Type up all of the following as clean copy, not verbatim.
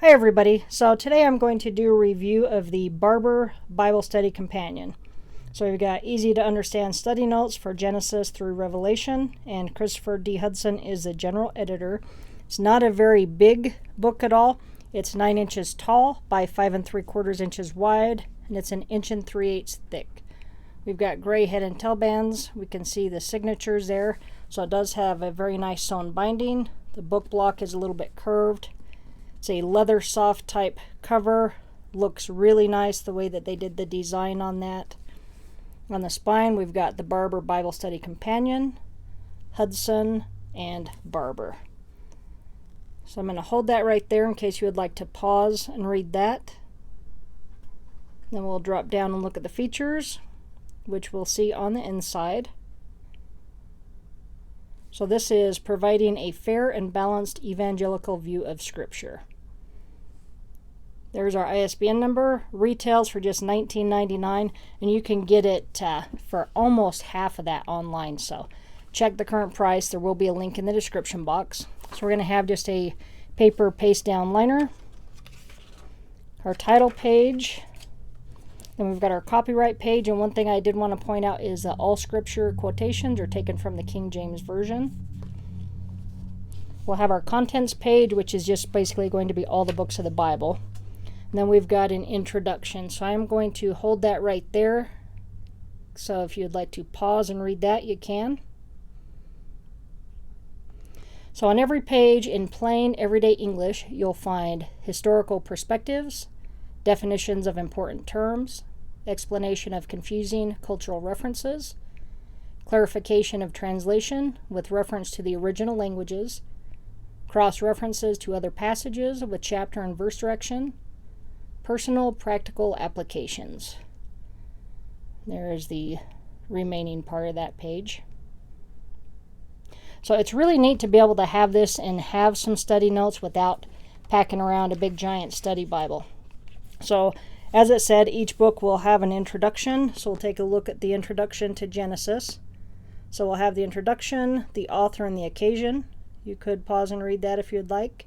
Hi everybody, so today I'm going to do a review of the Barbour Bible Study Companion. So we've got easy to understand study notes for Genesis through Revelation, and Christopher D. Hudson is the general editor. It's not a very big book at all. It's 9 inches tall by 5 3/4 inches wide, and it's 1 3/8 inches thick. We've got gray head and tail bands. We can see the signatures there. So it does have a very nice sewn binding. The book block is a little bit curved. It's a leather soft type cover. Looks really nice the way that they did the design on that. On the spine we've got the Barbour Bible Study Companion, Hudson, and Barbour. So I'm going to hold that right there in case you would like to pause and read that. Then we'll drop down and look at the features, which we'll see on the inside. So this is providing a fair and balanced evangelical view of Scripture. There's our ISBN number. Retails for just $19.99, and you can get it for almost half of that online. So check the current price. There will be a link in the description box. So we're going to have just a paper paste down liner, our title page, then we've got our copyright page. And one thing I did want to point out is that all scripture quotations are taken from the King James Version. We'll have our contents page, which is just basically going to be all the books of the Bible. And then we've got an introduction. So I'm going to hold that right there. So if you'd like to pause and read that, you can. So on every page in plain everyday English, you'll find historical perspectives, definitions of important terms, explanation of confusing cultural references, clarification of translation with reference to the original languages, cross-references to other passages with chapter and verse direction, personal practical applications. There is the remaining part of that page. So it's really neat to be able to have this and have some study notes without packing around a big giant study Bible. So as it said, each book will have an introduction. So we'll take a look at the introduction to Genesis. So we'll have the introduction, the author, and the occasion. You could pause and read that if you'd like.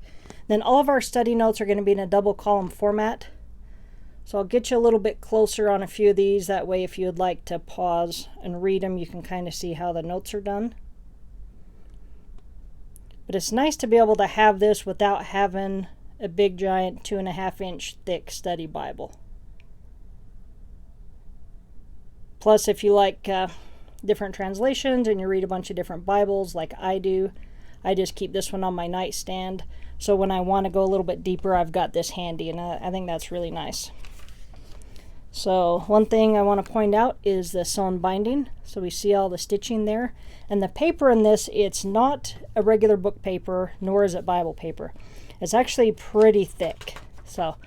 Then all of our study notes are going to be in a double column format. So I'll get you a little bit closer on a few of these. That way if you'd like to pause and read them, you can kind of see how the notes are done. But it's nice to be able to have this without having a big giant 2.5-inch thick study Bible. Plus, if you like different translations and you read a bunch of different Bibles like I do, I just keep this one on my nightstand. So when I want to go a little bit deeper, I've got this handy, and I think that's really nice. So one thing I want to point out is the sewn binding. So we see all the stitching there. And the paper in this, it's not a regular book paper, nor is it Bible paper. It's actually pretty thick. So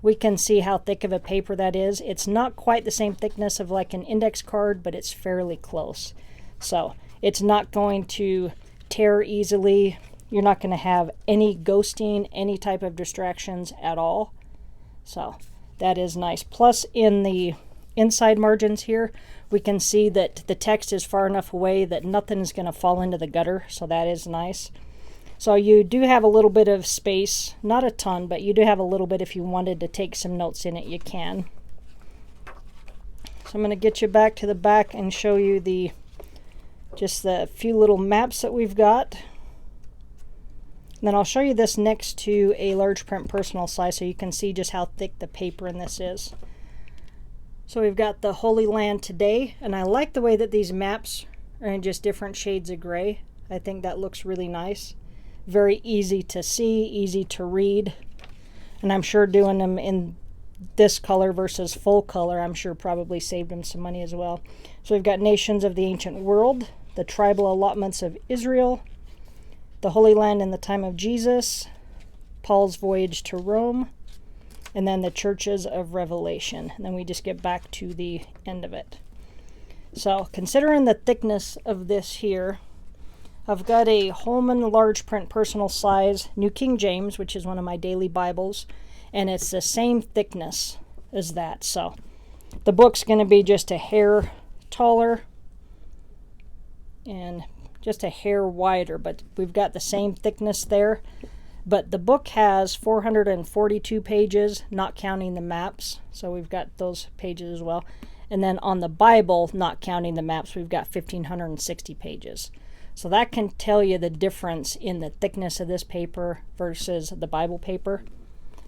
we can see how thick of a paper that is. It's not quite the same thickness of like an index card, but it's fairly close. So it's not going to tear easily. You're not going to have any ghosting, any type of distractions at all. So that is nice. Plus in the inside margins here, we can see that the text is far enough away that nothing is going to fall into the gutter. So that is nice. So you do have a little bit of space, not a ton, but you do have a little bit. If you wanted to take some notes in it, you can. So I'm going to get you back to the back and show you just the few little maps that we've got. And then I'll show you this next to a large print personal size so you can see just how thick the paper in this is. So we've got the Holy Land today, and I like the way that these maps are in just different shades of gray. I think that looks really nice. Very easy to see, easy to read. And I'm sure doing them in this color versus full color, I'm sure probably saved them some money as well. So we've got nations of the ancient world, the tribal allotments of Israel, the Holy Land in the time of Jesus, Paul's voyage to Rome, and then the churches of Revelation. And then we just get back to the end of it. So considering the thickness of this here, I've got a Holman large print personal size New King James, which is one of my daily Bibles, and it's the same thickness as that. So the book's going to be just a hair taller and just a hair wider, but we've got the same thickness there. But the book has 442 pages, not counting the maps. So we've got those pages as well. And then on the Bible, not counting the maps, we've got 1,560 pages. So that can tell you the difference in the thickness of this paper versus the Bible paper.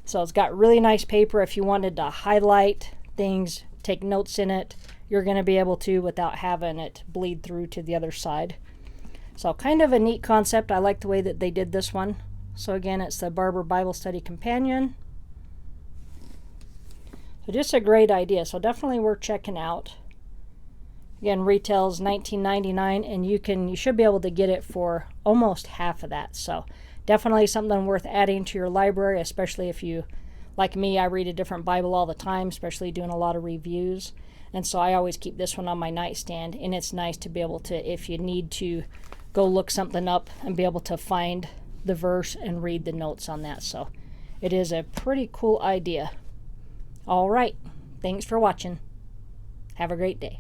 So it's got really nice paper. If you wanted to highlight things, take notes in it, you're going to be able to without having it bleed through to the other side. So kind of a neat concept. I like the way that they did this one. So again, it's the Barbour Bible Study Companion. So just a great idea. So definitely worth checking out. Again, retails $19.99, and you should be able to get it for almost half of that. So definitely something worth adding to your library, especially if you, like me, I read a different Bible all the time, especially doing a lot of reviews. And so I always keep this one on my nightstand, and it's nice to be able to, if you need to go look something up, and be able to find the verse and read the notes on that. So it is a pretty cool idea. All right, thanks for watching. Have a great day.